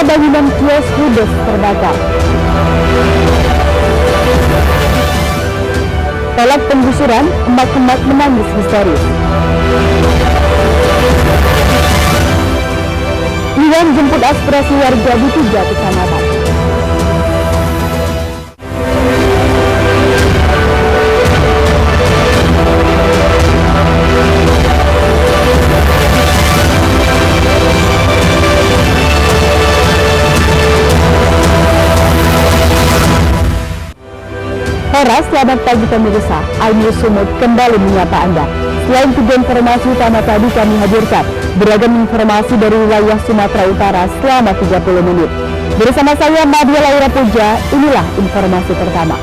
bangunan kios ludes terbakar. Tolak penggusuran, emak-emak menangis histeris. Iwan jemput aspirasi warga di 3 kecamatan. Selamat pagi pemirsa, iNews Sumut kembali menyapa Anda. Selain 3 informasi utama tadi kami hadirkan beragam informasi dari wilayah Sumatera Utara selama 30 menit. Bersama saya Nadia Laura Puja, inilah informasi pertama.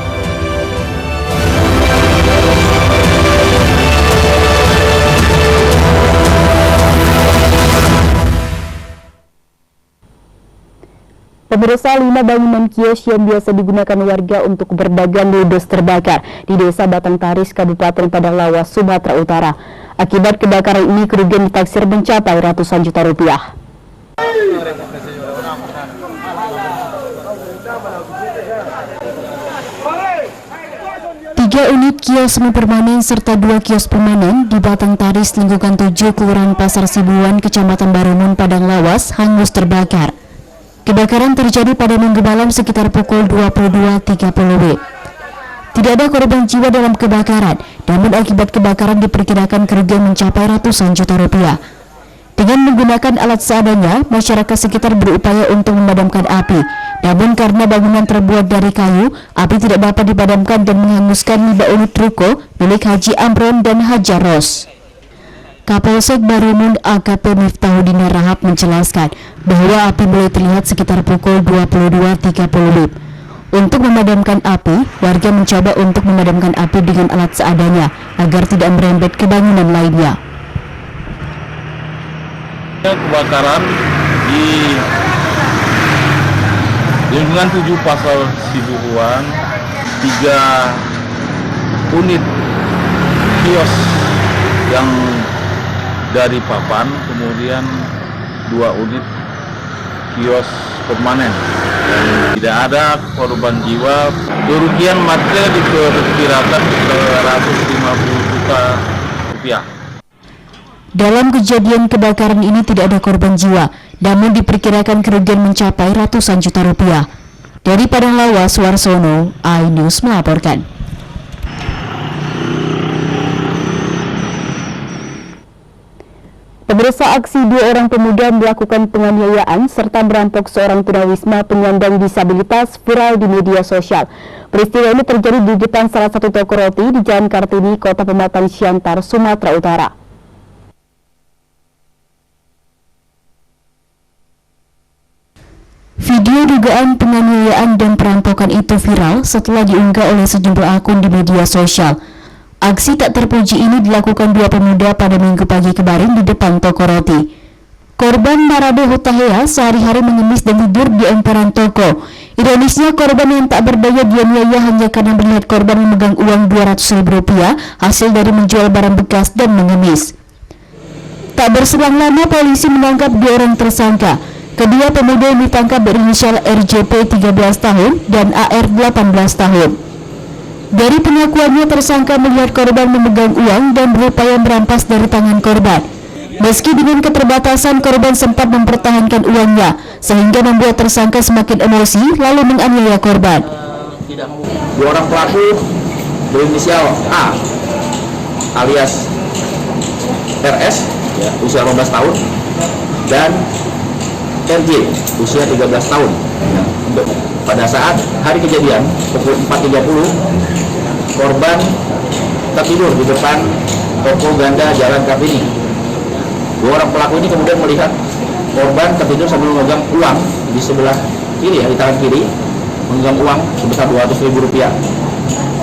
Pemirsa, 5 bangunan kios yang biasa digunakan warga untuk berdagang ludes terbakar di Desa Batang Taris, Kabupaten Padang Lawas, Sumatera Utara. Akibat kebakaran ini kerugian ditaksir mencapai ratusan juta rupiah. 3 unit kios semi permanen serta 2 kios permanen di Batang Taris, lingkungan 7, Kelurahan Pasar Sibuan, Kecamatan Barumun, Padang Lawas, hangus terbakar. Kebakaran terjadi pada Minggu malam sekitar pukul 22.30 WIB. Tidak ada korban jiwa dalam kebakaran, namun akibat kebakaran diperkirakan kerugian mencapai ratusan juta rupiah. Dengan menggunakan alat seadanya, masyarakat sekitar berupaya untuk memadamkan api. Namun karena bangunan terbuat dari kayu, api tidak dapat dipadamkan dan menghanguskan 5 unit ruko milik Haji Amron dan Haja Ros. Kapolsek Barumun AKP Miftahudin Rahab menjelaskan bahwa api mulai terlihat sekitar pukul 22.30 WIB. Untuk memadamkan api, warga mencoba untuk memadamkan api dengan alat seadanya agar tidak merembet ke bangunan lainnya. Kebakaran di lingkungan 7 Pasar Sibuan, 3 unit kios yang dari papan, kemudian 2 unit kios permanen. Tidak ada korban jiwa. Kerugian material diperkirakan 250 juta rupiah. Dalam kejadian kebakaran ini tidak ada korban jiwa, namun diperkirakan kerugian mencapai ratusan juta rupiah. Dari Padang Lawas, Warsono, iNews melaporkan. Pemirsa, aksi 2 orang pemuda melakukan penganiayaan serta merampok seorang tunawisma penyandang disabilitas viral di media sosial. Peristiwa ini terjadi di depan salah satu toko roti di Jalan Kartini, Kota Pematang Siantar, Sumatera Utara. Video dugaan penganiayaan dan perampokan itu viral setelah diunggah oleh sejumlah akun di media sosial. Aksi tak terpuji ini dilakukan 2 pemuda pada Minggu pagi kemarin di depan toko roti. Korban Marade Hutahea sehari-hari mengemis dan tidur di emperan toko. Ironisnya, korban yang tak berdaya dianiaya hanya karena melihat korban memegang uang Rp200.000 hasil dari menjual barang bekas dan mengemis. Tak berselang lama polisi menangkap 2 orang tersangka. Kedua pemuda yang ditangkap berinisial RJP 13 tahun dan AR 18 tahun. Dari pengakuannya, tersangka melihat korban memegang uang dan berupaya merampas dari tangan korban. Meski dengan keterbatasan, korban sempat mempertahankan uangnya, sehingga membuat tersangka semakin emosi lalu menganiaya korban. 2 orang pelaku berinisial A alias RS, usia 15 tahun, dan RJ, usia 13 tahun. Pada saat hari kejadian, pukul 4.30, korban tertidur di depan toko ganda Jalan Kartini. 2 orang pelaku ini kemudian melihat korban tertidur sambil memegang uang di sebelah kiri, di tangan kiri, memegang uang sebesar Rp200.000.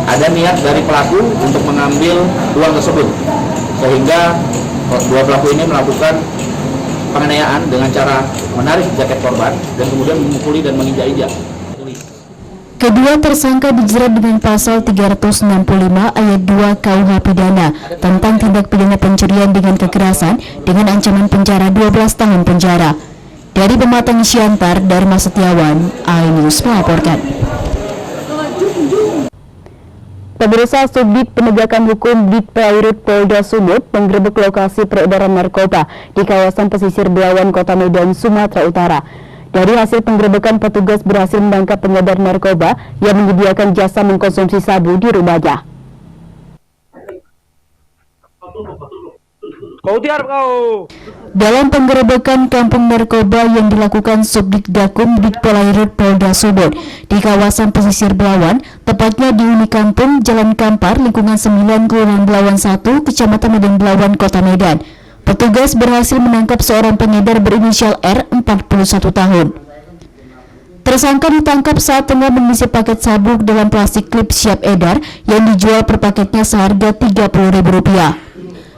Ada niat dari pelaku untuk mengambil uang tersebut, sehingga 2 pelaku ini melakukan penganiayaan dengan cara menarik jaket korban dan kemudian memukuli dan menginjak-injak. Kedua tersangka dijerat dengan pasal 365 ayat 2 KUH Pidana tentang tindak pidana pencurian dengan kekerasan dengan ancaman penjara 12 tahun penjara. Dari Pematang Siantar, Dharma Setiawan, iNews melaporkan. Pemirsa, Subdit Penegakan Hukum Ditpolairut Polda Sumut menggerebek lokasi peredaran narkoba di kawasan pesisir Belawan, Kota Medan, Sumatera Utara. Dari hasil penggerebekan, petugas berhasil menangkap pengedar narkoba yang menyediakan jasa mengkonsumsi sabu di rumahnya. Dalam penggerebekan kampung narkoba yang dilakukan Subdit Gakum Ditpolairut Polda Sumut di kawasan pesisir Belawan, tepatnya di Uni Kampung, Jalan Kampar, lingkungan 9, Kelurahan Belawan 1, Kecamatan Medan Belawan, Kota Medan, petugas berhasil menangkap seorang pengedar berinisial R, 41 tahun. Tersangka ditangkap saat tengah mengisi paket sabu dalam plastik klip siap edar yang dijual per paketnya seharga Rp30.000.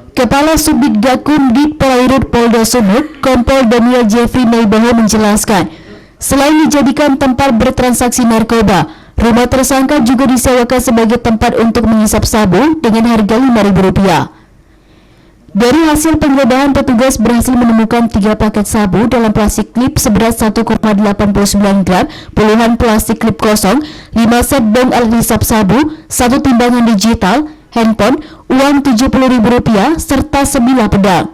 Kepala Subdit Gakum Ditpolairut Polda Sumut, Kompol Daniel Jeffrey Naibaho menjelaskan, selain dijadikan tempat bertransaksi narkoba, rumah tersangka juga disewakan sebagai tempat untuk menghisap sabu dengan harga Rp5.000. Dari hasil penggeledahan, petugas berhasil menemukan 3 paket sabu dalam plastik klip seberat 1,89 gram, puluhan plastik klip kosong, 5 set dong alat hisap sabu, 1 timbangan digital, handphone, uang Rp70.000, serta sebilah pedang.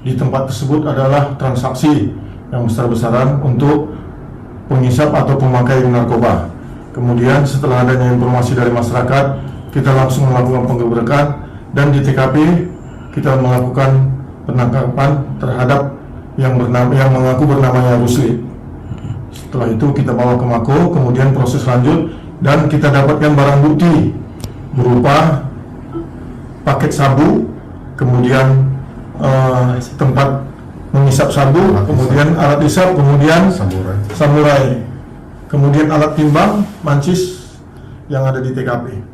Di tempat tersebut adalah transaksi yang besar-besaran untuk penghisap atau pemakai narkoba. Kemudian setelah adanya informasi dari masyarakat, kita langsung melakukan penggerebekan dan di TKP kita melakukan penangkapan terhadap yang mengaku bernamanya Rusli. Setelah itu kita bawa ke Mako, kemudian proses lanjut dan kita dapatkan barang bukti berupa paket sabu, kemudian tempat menghisap sabu, kemudian alat hisap, kemudian samurai, kemudian alat timbang, mancis yang ada di TKP.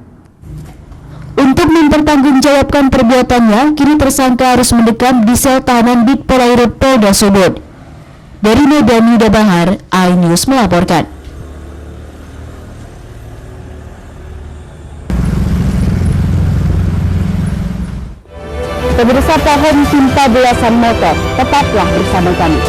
Untuk mempertanggungjawabkan perbuatannya, kini tersangka harus mendekam di sel tahanan Ditpolairut Polda Sumut. Dari Medan, Yuda Bahar, iNews melaporkan. Pemirsa, pohon cinta belasan meter, tetaplah bersama kami.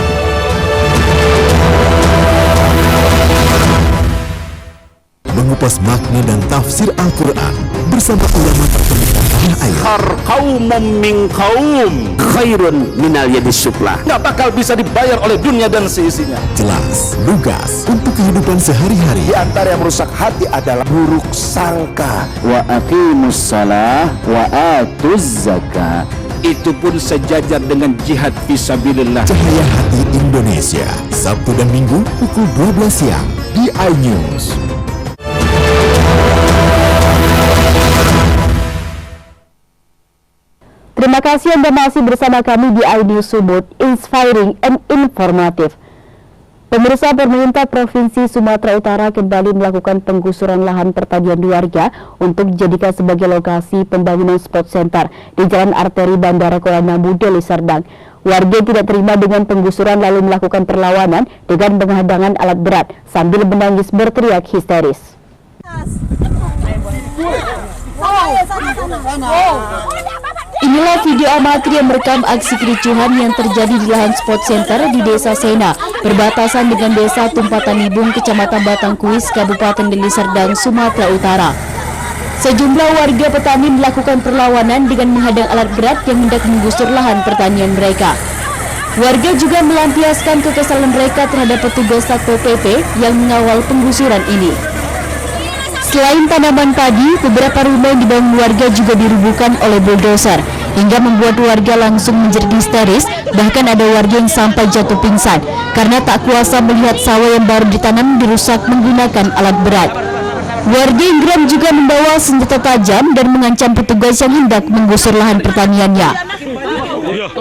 Mengupas makna dan tafsir Al-Quran bersama ulama terkemuka tanah air. Kaumum min kaum khairun minal yadis syuklah. Nggak bakal bisa dibayar oleh dunia dan seisinya. Jelas, lugas untuk kehidupan sehari-hari. Di antara yang merusak hati adalah buruk sangka. Wa aqimus salah wa atuz zakah. Itu pun sejajar dengan jihad fisabilillah. Cahaya Hati Indonesia, Sabtu dan Minggu pukul 12 siang di iNews. Terima kasih Anda masih bersama kami di iNews Sumut, inspiring and informative. Pemirsa, pemerintah Provinsi Sumatera Utara kembali melakukan penggusuran lahan pertanian warga untuk dijadikan sebagai lokasi pembangunan sport center di Jalan Arteri Bandara Kuala Namu, Deli Serdang. Warga tidak terima dengan penggusuran lalu melakukan perlawanan dengan penghadangan alat berat sambil menangis berteriak histeris. Inilah video amatir yang merekam aksi kericuhan yang terjadi di lahan sport center di Desa Sena, berbatasan dengan Desa Tumpatan Nibung, Kecamatan Batangkuis, Kabupaten Deli Serdang, Sumatera Utara. Sejumlah warga petani melakukan perlawanan dengan menghadang alat berat yang hendak menggusur lahan pertanian mereka. Warga juga melampiaskan kekesalan mereka terhadap petugas Satpol PP yang mengawal penggusuran ini. Selain tanaman padi, beberapa rumah yang dibangun warga juga dirubuhkan oleh bulldozer, hingga membuat warga langsung menjerit histeris. Bahkan ada warga yang sampai jatuh pingsan karena tak kuasa melihat sawah yang baru ditanam dirusak menggunakan alat berat. Warga yang geram juga membawa senjata tajam dan mengancam petugas yang hendak menggusur lahan pertaniannya.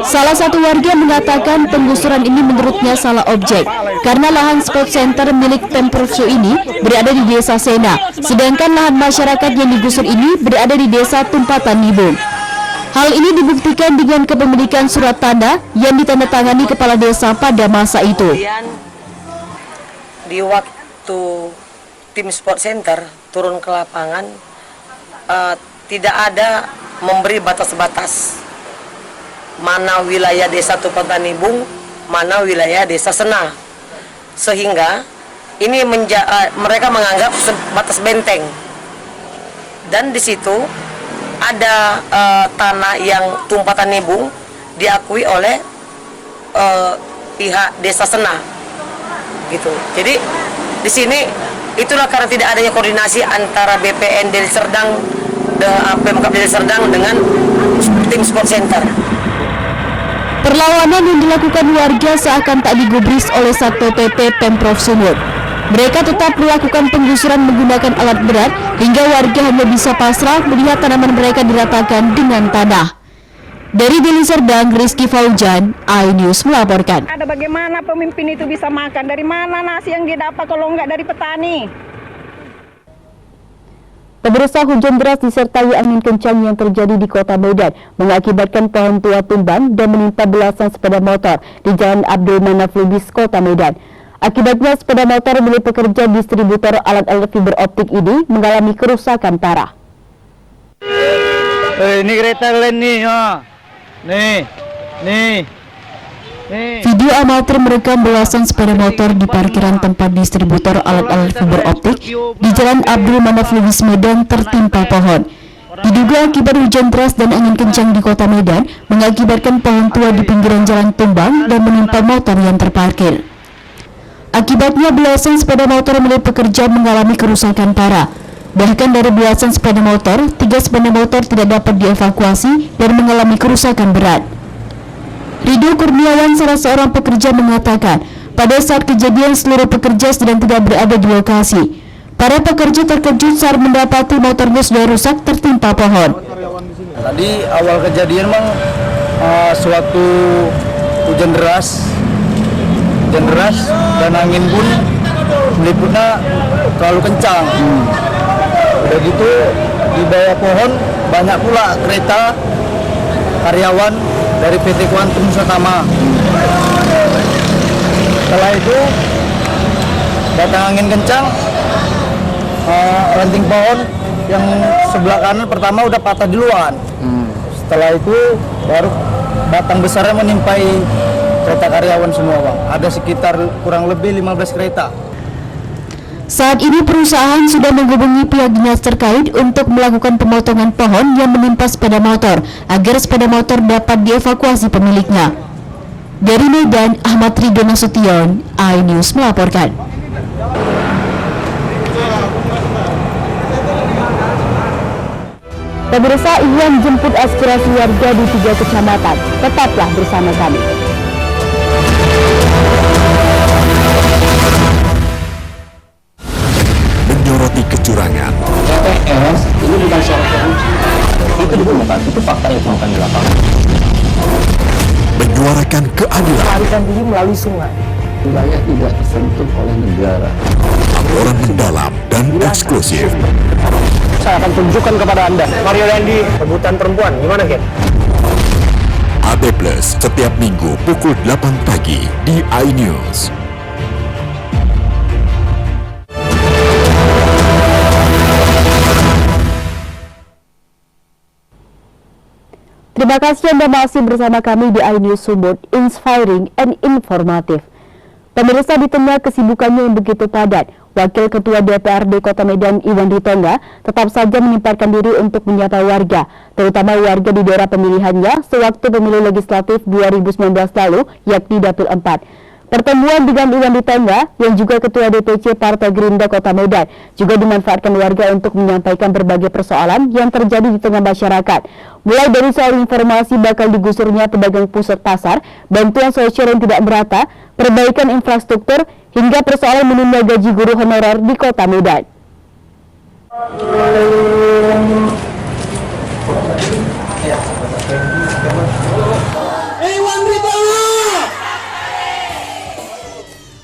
Salah satu warga mengatakan penggusuran ini menurutnya salah objek karena lahan sport center milik Pemprov ini berada di Desa Sena, sedangkan lahan masyarakat yang digusur ini berada di Desa Tumpatan Nibung. Hal ini dibuktikan dengan kepemilikan surat tanah yang ditandatangani kepala desa pada masa itu. Di waktu tim sport center turun ke lapangan, tidak ada memberi batas-batas mana wilayah Desa Tumpatan Nibung, mana wilayah Desa Sena, sehingga ini mereka menganggap batas benteng, dan di situ ada tanah yang tumpatan nibung diakui oleh pihak Desa Sena, gitu. Jadi di sini itulah karena tidak adanya koordinasi antara BPN Deli Serdang, Pemkab Deli Serdang dengan tim sport center. Perlawanan yang dilakukan warga seakan tak digubris oleh Satpol PP Pemprov Sumut. Mereka tetap melakukan penggusuran menggunakan alat berat hingga warga hanya bisa pasrah melihat tanaman mereka diratakan dengan tanah. Dari Deli Serdang, Rizky Faujan, iNews melaporkan. Ada bagaimana pemimpin itu bisa makan? Dari mana nasi yang dia dapat kalau enggak dari petani? Pemirsa, hujan deras disertai angin kencang yang terjadi di Kota Medan mengakibatkan pohon tua tumbang dan menimpa belasan sepeda motor di Jalan Abdul Manaf Lubis, Kota Medan. Akibatnya sepeda motor milik pekerja distributor alat-alat fiber optik ini mengalami kerusakan parah. Ini kereta lain nih, nih. Video amatir merekam belasan sepeda motor di parkiran tempat distributor alat-alat fiber optik di Jalan Abdul Manaf Lubis, Medan tertimpa pohon. Diduga akibat hujan deras dan angin kencang di Kota Medan mengakibatkan pohon tua di pinggiran jalan tumbang dan menimpa motor yang terparkir. Akibatnya belasan sepeda motor milik pekerja mengalami kerusakan parah. Bahkan dari belasan sepeda motor, 3 sepeda motor tidak dapat dievakuasi dan mengalami kerusakan berat. Ridho Kurniawan, salah seorang pekerja, mengatakan pada saat kejadian seluruh pekerja sedang tidak berada di lokasi. Para pekerja terkejut saat mendapati motornya sudah rusak tertimpa pohon. Tadi awal kejadian suatu hujan deras dan angin pun meliputnya terlalu kencang. Udah gitu di bawah pohon banyak pula kereta karyawan dari PT Kuantum Nusatama. Setelah itu datang angin kencang, ranting pohon yang sebelah kanan pertama udah patah duluan. Setelah itu baru batang besarnya menimpai kereta karyawan semua, Bang. Ada sekitar kurang lebih 15 kereta. Saat ini perusahaan sudah menghubungi pihak dinas terkait untuk melakukan pemotongan pohon yang menimpa sepeda motor agar sepeda motor dapat dievakuasi pemiliknya. Dari Medan, Ahmad Ridho Nasution, iNews melaporkan. Pemirsa, Iwan jemput aspirasi warga di 3 kecamatan. Tetaplah bersama kami. Menyoroti kecurangan. TPS ini bukan soal korupsi. Itu ditemukan, itu fakta yang ditemukan di lapangan. Menyuarakan keadilan. Melarikan diri melalui sungai. Wilayah tidak tersentuh oleh negara. Laporan mendalam dan eksklusif. Saya akan tunjukkan kepada Anda. Mario Dandi, rebutan perempuan, gimana, Ken? AD Plus setiap minggu pukul 8 pagi di iNews. Terima kasih Anda masih bersama kami di iNews Sumut, inspiring and informative. Pemirsa, di tengah kesibukannya yang begitu padat, Wakil Ketua DPRD Kota Medan Iwan Ritonga tetap saja menyempatkan diri untuk menyapa warga, terutama warga di daerah pemilihannya sewaktu pemilu legislatif 2019 lalu, yakni Dapil 4. Pertemuan dengan Iwan Ritonga yang juga Ketua DPC Partai Gerindra Kota Medan juga dimanfaatkan warga untuk menyampaikan berbagai persoalan yang terjadi di tengah masyarakat. Mulai dari soal informasi bakal digusurnya pedagang pusat pasar, bantuan sosial yang tidak merata, perbaikan infrastruktur, hingga persoalan menunda gaji guru honorer di Kota Medan.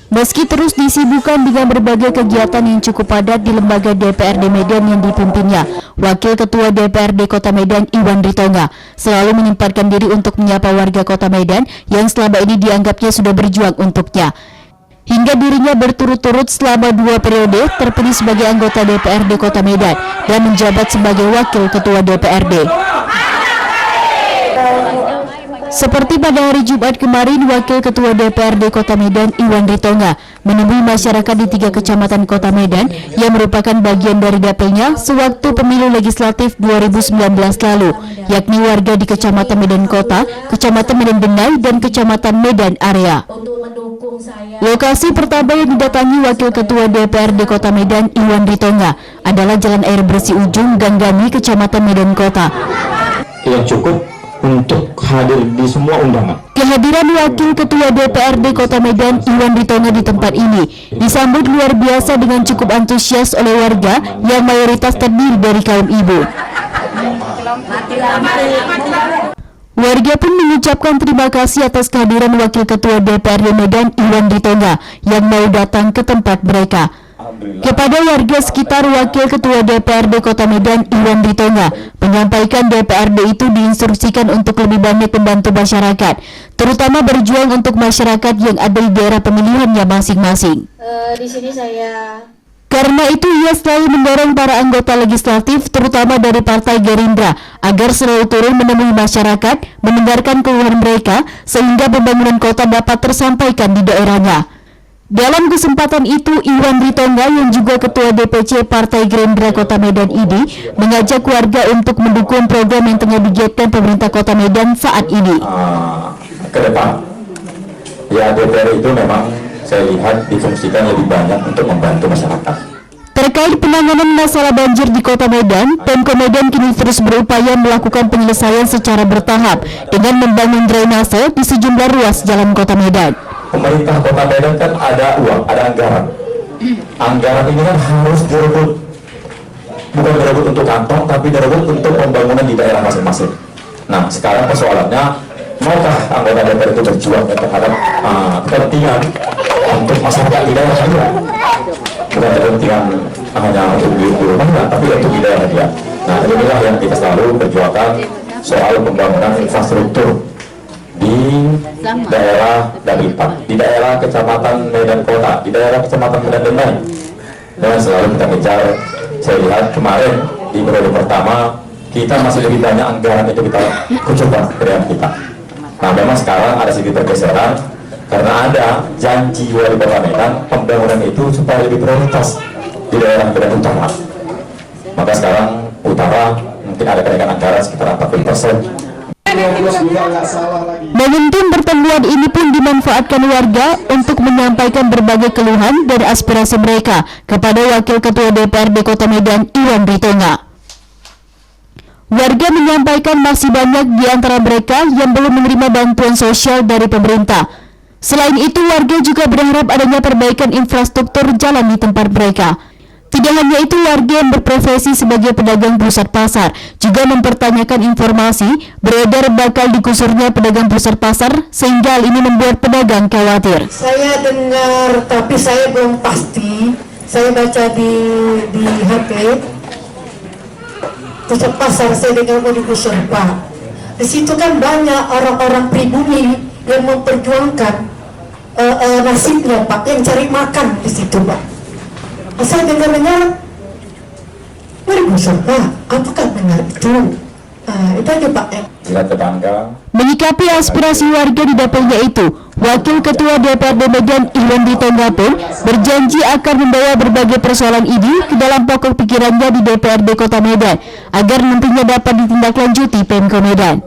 Meski terus disibukkan dengan berbagai kegiatan yang cukup padat di lembaga DPRD Medan yang dipimpinnya, Wakil Ketua DPRD Kota Medan Iwan Ritonga selalu menyempatkan diri untuk menyapa warga Kota Medan yang selama ini dianggapnya sudah berjuang untuknya. Hingga dirinya berturut-turut selama 2 periode terpilih sebagai anggota DPRD Kota Medan dan menjabat sebagai Wakil Ketua DPRD. Seperti pada hari Jumat kemarin, Wakil Ketua DPRD Kota Medan Iwan Ritonga menemui masyarakat di 3 kecamatan Kota Medan yang merupakan bagian dari dapilnya sewaktu pemilu legislatif 2019 lalu, yakni warga di Kecamatan Medan Kota, Kecamatan Medan Denai, dan Kecamatan Medan Area. Lokasi pertama yang didatangi Wakil Ketua DPRD Kota Medan Iwan Ritonga adalah Jalan Air Bersih Ujung Ganggani, Kecamatan Medan Kota. Yang cukup untuk hadir di semua undangan. Kehadiran Wakil Ketua DPRD Kota Medan Iwan Ritonga di tempat ini disambut luar biasa dengan cukup antusias oleh warga yang mayoritas terdiri dari kaum ibu. Warga pun mengucapkan terima kasih atas kehadiran Wakil Ketua DPRD Medan Iwan Ritonga yang mau datang ke tempat mereka. Kepada warga sekitar, Wakil Ketua DPRD Kota Medan Iwan Ritonga menyampaikan DPRD itu diinstruksikan untuk lebih banyak membantu masyarakat, terutama berjuang untuk masyarakat yang ada di daerah pemilihannya masing-masing. Di sini saya. Karena itu ia selalu mendorong para anggota legislatif, terutama dari Partai Gerindra, agar selalu turun menemui masyarakat, mendengarkan keluhan mereka, sehingga pembangunan kota dapat tersampaikan di daerahnya. Dalam kesempatan itu, Iwan Ritonga yang juga Ketua DPC Partai Gerindra Kota Medan ini mengajak warga untuk mendukung program yang tengah digiatkan pemerintah Kota Medan saat ini. Ke depan, ya DPR itu memang saya lihat difungsikan lebih banyak untuk membantu masyarakat. Terkait penanganan masalah banjir di Kota Medan, Pemko Medan kini terus berupaya melakukan penyelesaian secara bertahap dengan membangun drainase di sejumlah ruas jalan Kota Medan. Pemerintah Kota Medan kan ada uang, ada anggaran. Anggaran ini kan harus direbut, bukan direbut untuk kantong, tapi direbut untuk pembangunan di daerah masing-masing. Nah, sekarang persoalannya, maukah anggota DPR itu berjuang terhadap kepentingan untuk masyarakat di daerah saja, bukan kepentingan hanya untuk di rumah, tapi untuk di daerah dia. Nah, inilah yang kita selalu perjuangkan soal pembangunan infrastruktur di daerah Dabipat, di daerah Kecamatan Medan Kota, di daerah Kecamatan Medan Denai. Dan selalu kita kejar. Saya lihat kemarin di periode pertama kita masih lebih banyak anggaran itu kita kucurkan ke daerah kita. Nah, memang sekarang ada sedikit pergeseran karena ada janji wali kota Medan pembangunan itu supaya lebih prioritas di daerah Medan Utara. Maka sekarang Utara mungkin ada kenaikan anggaran sekitar 40%. Momentum pertemuan ini pun dimanfaatkan warga untuk menyampaikan berbagai keluhan dan aspirasi mereka kepada Wakil Ketua DPRD Kota Medan Iwan Ritonga. Warga menyampaikan masih banyak di antara mereka yang belum menerima bantuan sosial dari pemerintah. Selain itu, warga juga berharap adanya perbaikan infrastruktur jalan di tempat mereka. Tidak hanya itu, warga yang berprofesi sebagai pedagang pusat pasar juga mempertanyakan informasi beredar bakal digusurnya pedagang pusat pasar, sehingga hal ini membuat pedagang khawatir. Saya dengar, tapi saya belum pasti. Saya baca di HP pusat pasar, saya dengar mau digusur, Pak. Di situ kan banyak orang-orang pribumi yang memperjuangkan nasibnya, Pak, yang cari makan di situ, Pak. Saya dengar-dengar, mari gusur, Pak. Apakah benar itu? Itu aja, Pak. Menyikapi aspirasi warga di dapilnya itu, Wakil Ketua DPRD Medan Iwan Ritonga pun berjanji akan membawa berbagai persoalan ini ke dalam pokok pikirannya di DPRD Kota Medan agar nantinya dapat ditindaklanjuti Pemko Medan.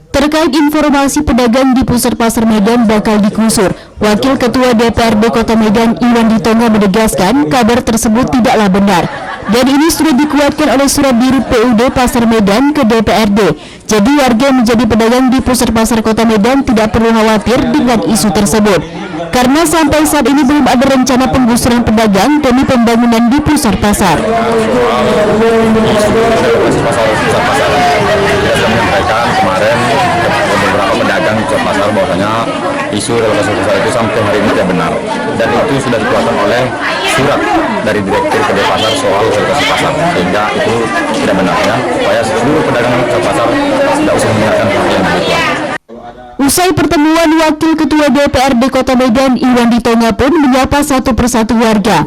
Terkait informasi pedagang di pusat pasar Medan bakal digusur, Wakil Ketua DPRD Kota Medan Iwan Ritonga menegaskan kabar tersebut tidaklah benar. Dan ini sudah dikuatkan oleh surat Dirut PUD Pasar Medan ke DPRD. Jadi warga yang menjadi pedagang di pusat pasar Kota Medan tidak perlu khawatir dengan isu tersebut. Karena sampai saat ini belum ada rencana penggusuran pedagang demi pembangunan di pusat pasar. Menyampaikan kemarin beberapa pedagang di pasar bahwasanya isu relokasi pasar itu sampai hari ini tidak benar, dan itu sudah dikeluarkan oleh surat dari Direktur PD Pasar soal relokasi pasar, sehingga itu tidak benar ya, supaya seluruh pedagang di pasar tidak usah mendengarkan hal yang begituan. Usai pertemuan, Wakil Ketua DPRD Kota Medan Iwan Ritonga pun menyapa satu persatu warga.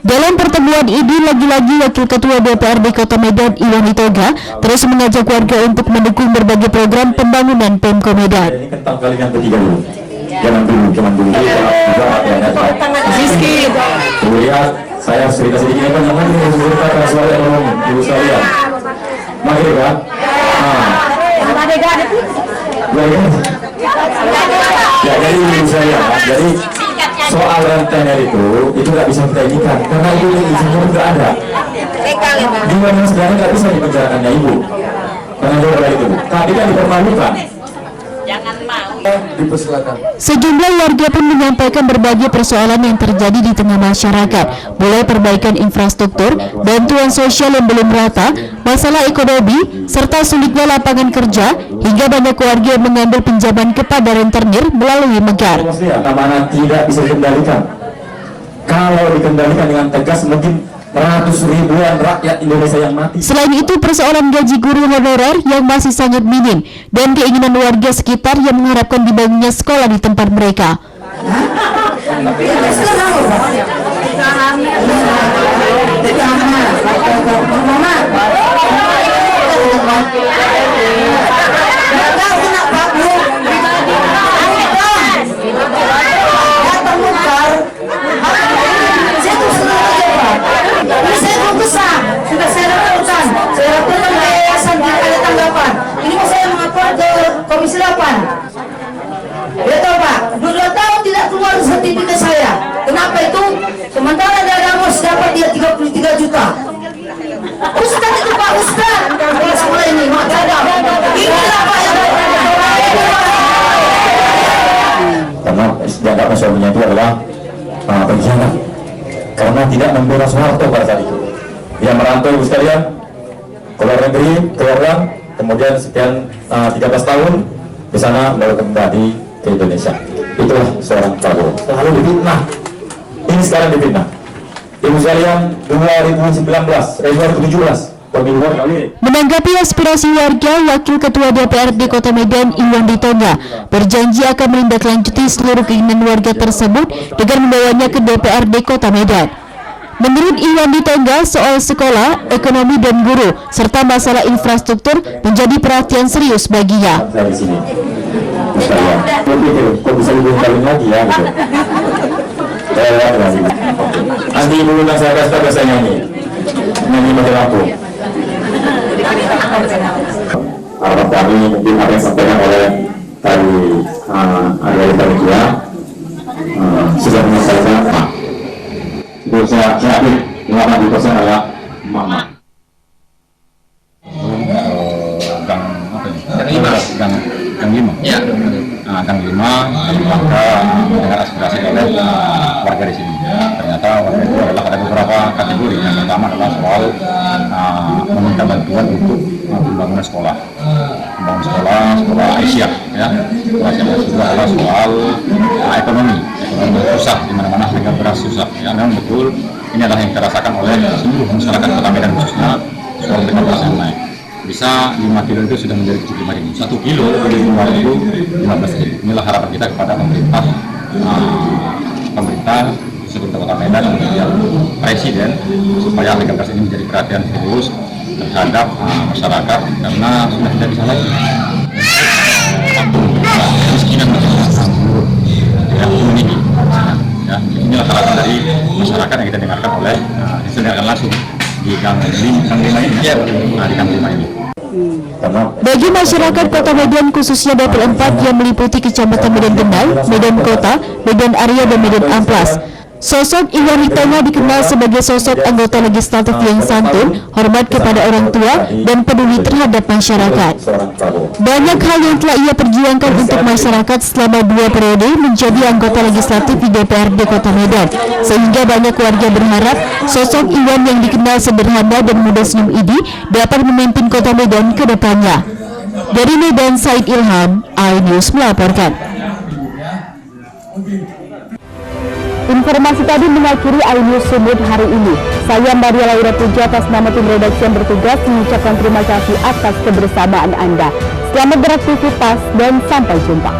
Dalam pertemuan ini, lagi-lagi Wakil Ketua DPRD Kota Medan Iwan Itoga terus mengajak warga untuk mendukung berbagai program pembangunan Pemko Medan. Ini kentang kali yang ketiga dulu. Jangan dulu. Siski. Lihat, saya cerita sedikit apa namanya cerita transfer ekonomi ibu sekalian. Mari Pak. Ya, jadi ibu saya, jadi soal rentenir itu nggak bisa kita inikan karena itu izinnya nggak ada. Gimana sebenarnya nggak bisa dipenjarakannya ibu karena itu, tapi kan dipermalukan. Sejumlah warga pun menyampaikan berbagai persoalan yang terjadi di tengah masyarakat, mulai perbaikan infrastruktur, bantuan sosial yang belum rata, masalah ekonomi, serta sulitnya lapangan kerja, hingga banyak warga yang mengambil pinjaman kepada rentenir melalui Megar. Keamanan tidak bisa dikendalikan. Kalau dikendalikan dengan tegas, mungkin ratus ribuan rakyat Indonesia yang mati. Selain itu, persoalan gaji guru honorer yang masih sangat minim dan keinginan warga sekitar yang mengharapkan dibangunnya sekolah di tempat mereka. Komisi 8. Ya tahu Pak, 2 tahun tidak keluar sertifikat saya. Kenapa itu? Sementara dari Amos dapat dia 33 juta. Ustaz itu Pak Ustaz. Kalau sekolah ini mak cadang. Inilah Pak yang karena dianggapnya suaminya itu adalah pengkhianat karena tidak membela Soeharto pada saat itu. Dia merantau ibu sekalian, keluar negeri, keluar kemudian sekian 13 tahun di sana baru kembali ke Indonesia. Itulah seorang Prabowo. Lalu difitnah. Ini sekarang difitnah. Ibu sekalian 2017 pemilu kali. Menanggapi aspirasi warga, Wakil Ketua DPRD Kota Medan Iwan Itoga berjanji akan menindaklanjuti seluruh keinginan warga tersebut dengan membawanya ke DPRD Kota Medan. Menurut Iwan Itoga, soal sekolah, ekonomi dan guru, serta masalah infrastruktur menjadi perhatian serius baginya. Saya di sini. Kok bisa lebih kali lagi ya? Nanti ibu undang saya kasih saya nyanyi mati lampu. Harapan kami mungkin apa yang disampaikan oleh tadi dari panitia sudah menyelesaikan. Itu saya yakin 80% adalah mama. Gang 5. Ya. Gang 5 maka dengan aspirasi oleh warga di sini. Ternyata warga itu adalah ada beberapa kategori. Yang pertama adalah soal meminta bantuan untuk pembangunan sekolah. Sekolah Asia, ya. Sekolah yang kedua adalah soal ekonomi susah, di mana-mana harga beras susah. Ya, memang betul ini adalah yang dirasakan oleh seluruh masyarakat Kota Medan khususnya soal harga beras yang naik. Bisa 5 kilo itu sudah menjadi 75.000. 1 kilo dari 5 itu 15.000. Inilah harapan kita kepada pemerintah seperti Kota Medan dan kemudian Presiden supaya harga beras ini menjadi perhatian serius terhadap masyarakat karena sudah tidak bisa lagi kemiskinan seluruh yang memiliki. Ya, inilah harapan dari masyarakat yang kita dengarkan oleh disengarkan langsung di Gang 5 ini. Ya, di Gang 5 ini. Bagi masyarakat Kota Medan khususnya Dapil 4 yang meliputi Kecamatan Medan Kendal, Medan Kota, Medan Arya dan Medan Amplas, sosok Iwan Itoga dikenal sebagai sosok anggota legislatif yang santun, hormat kepada orang tua, dan peduli terhadap masyarakat. Banyak hal yang telah ia perjuangkan untuk masyarakat selama 2 periode menjadi anggota legislatif di DPRD Kota Medan, sehingga banyak warga berharap sosok Iwan yang dikenal sederhana dan mudah senyum ini dapat memimpin Kota Medan ke depannya. Dari Medan, Said Ilham, iNews melaporkan. Informasi tadi mengakhiri iNews Sumut hari ini. Saya Maria Laura Puja atas nama tim redaksi yang bertugas mengucapkan terima kasih atas kebersamaan Anda. Selamat beraktivitas dan sampai jumpa.